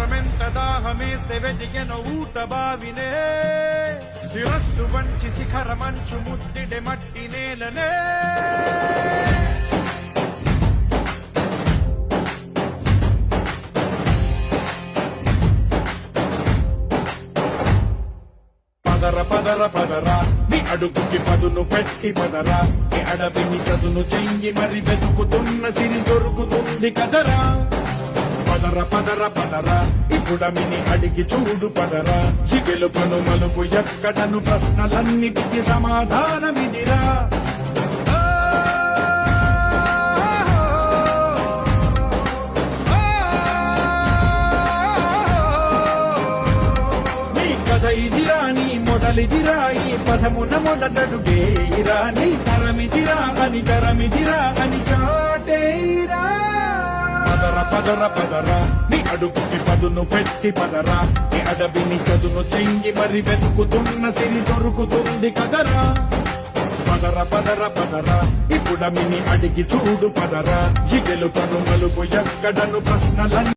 పరమెంత దాహమేస్తే వెతికెను ఊట బావినే శిరస్సు వంచి శిఖర మంచు ముద్దిడే మట్టి నేలనే పదర పదర పదరా నీ అడుగుకి పదును పెట్టి పదరా నీ అడవిని చదును చెయ్యి మరి వెతుకుతున్న సిరి దొరుకుతుంది కదరా పదర పదర పదరా ఇప్పుడమిని అడిగి చూడు పదరా చిగెలుపను మలుపు ఎక్కడను ప్రశ్నలన్నిటికీ సమాధానమిదిరా ఇదిరా నీ మొదలిదిరా ఈ పదమున మొదటడుగేరా నీ తరమిదిరా అని తరమిదిరా అని చాటేరా పదర పదర పదరా నీ అడుగుకి పదును పెట్టి పదరా నీ అడవిని చదును చెయ్యి మరి వెతుకుతున్న సిరి దొరుకుతుంది కదరా పదర పదర పదరా ఇప్పుడమిని అడిగి చూడు పదరా జిగెలు పను మలుపు ఎక్కడను ప్రశ్నలన్నీ